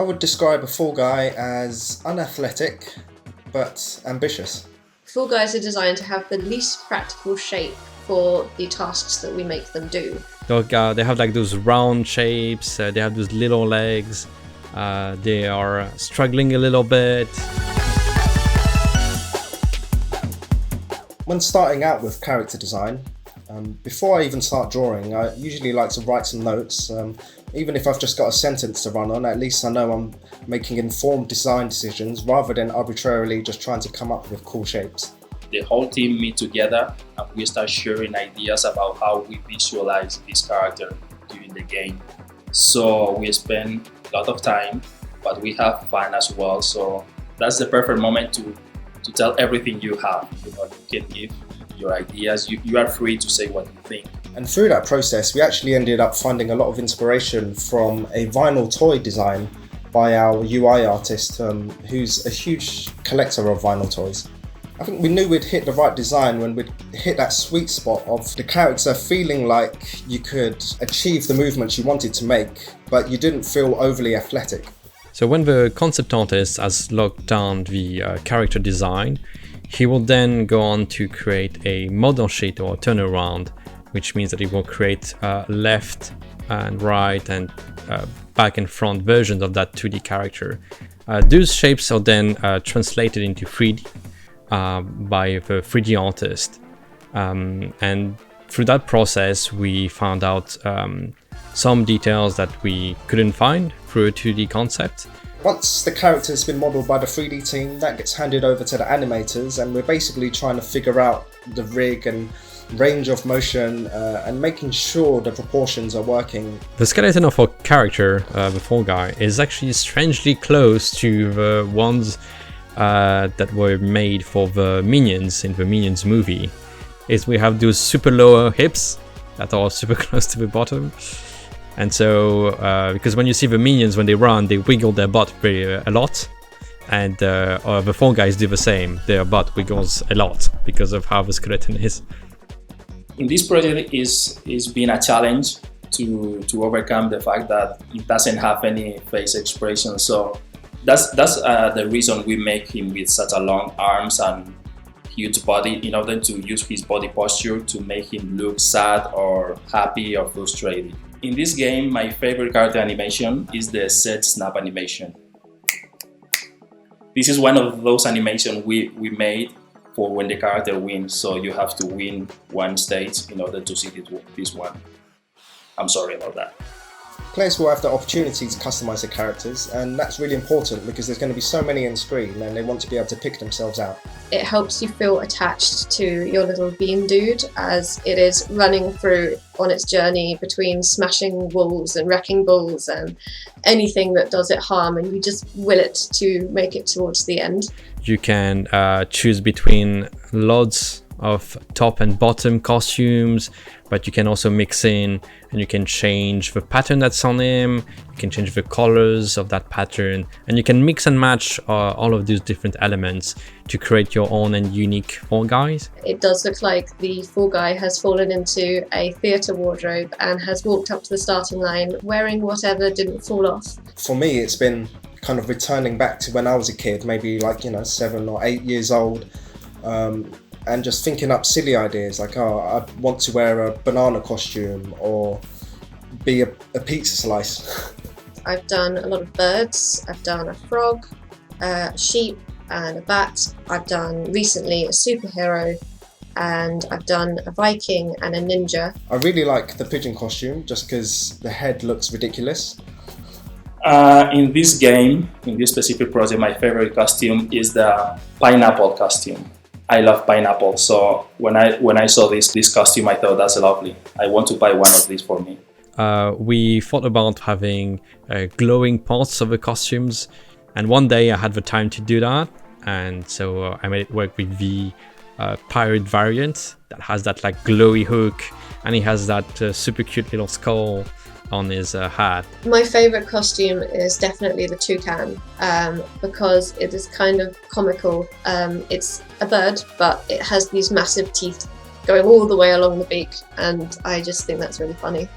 I would describe a Fall Guy as unathletic, but ambitious. Fall Guys are designed to have the least practical shape for the tasks that we make them do. They have like those round shapes, they have those little legs, they are struggling a little bit. When starting out with character design, before I even start drawing, I usually like to write some notes. Even if I've just got a sentence to run on, at least I know I'm making informed design decisions rather than arbitrarily just trying to come up with cool shapes. The whole team meet together and we start sharing ideas about how we visualize this character during the game. So we spend a lot of time, but we have fun as well. So that's the perfect moment to tell everything you have. You can give your ideas. You are free to say what you think. And through that process, we actually ended up finding a lot of inspiration from a vinyl toy design by our UI artist, who's a huge collector of vinyl toys. I think we knew we'd hit the right design when we'd hit that sweet spot of the character feeling like you could achieve the movements you wanted to make, but you didn't feel overly athletic. So when the concept artist has locked down the character design, he will then go on to create a model sheet or a turnaround, which means that he will create left and right and back and front versions of that 2D character. Those shapes are then translated into 3D by the 3D artist. And through that process, we found out some details that we couldn't find through a 2D concept. Once the character has been modelled by the 3D team, that gets handed over to the animators, and we're basically trying to figure out the rig and range of motion and making sure the proportions are working. The skeleton of our character, the Fall Guy, is actually strangely close to the ones that were made for the Minions in the Minions movie. We have those super lower hips that are super close to the bottom. And so, because when you see the Minions, when they run, they wiggle their butt a lot. And the Fall Guys do the same. Their butt wiggles a lot because of how the skeleton is. In this project is been a challenge to overcome the fact that it doesn't have any face expression. So that's the reason we make him with such a long arms and huge body, in order to use his body posture to make him look sad or happy or frustrated. In this game, my favorite character animation is the set snap animation. This is one of those animations we made for when the character wins, so you have to win one stage in order to see this one. I'm sorry about that. Players will have the opportunity to customise their characters, and that's really important because there's going to be so many on screen and they want to be able to pick themselves out. It helps you feel attached to your little bean dude as it is running through on its journey between smashing walls and wrecking balls and anything that does it harm, and you just will it to make it towards the end. You can choose between loads of top and bottom costumes, but you can also mix in and you can change the pattern that's on him, you can change the colors of that pattern, and you can mix and match all of these different elements to create your own and unique Fall Guys. It does look like the Fall Guy has fallen into a theatre wardrobe and has walked up to the starting line wearing whatever didn't fall off. For me, it's been kind of returning back to when I was a kid, maybe like 7 or 8 years old, and just thinking up silly ideas like, I want to wear a banana costume or be a pizza slice. I've done a lot of birds. I've done a frog, a sheep and a bat. I've done recently a superhero, and I've done a Viking and a ninja. I really like the pigeon costume just because the head looks ridiculous. In this game, in this specific project, my favorite costume is the pineapple costume. I love pineapple, so when I saw this costume, I thought that's lovely. I want to buy one of these for me. We thought about having glowing parts of the costumes, and one day I had the time to do that, and so I made it work with the pirate variant that has that like glowy hook, and he has that super cute little skull on his hat. My favourite costume is definitely the toucan, because it is kind of comical. It's a bird, but it has these massive teeth going all the way along the beak, and I just think that's really funny.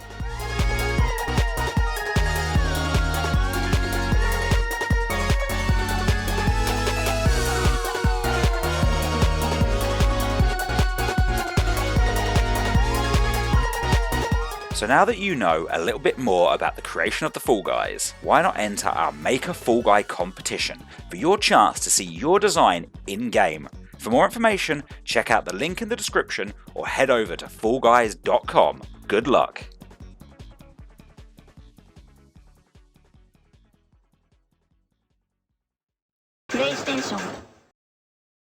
So now that you know a little bit more about the creation of the Fall Guys, why not enter our Make a Fall Guy competition for your chance to see your design in-game. For more information, check out the link in the description or head over to fallguys.com. Good luck!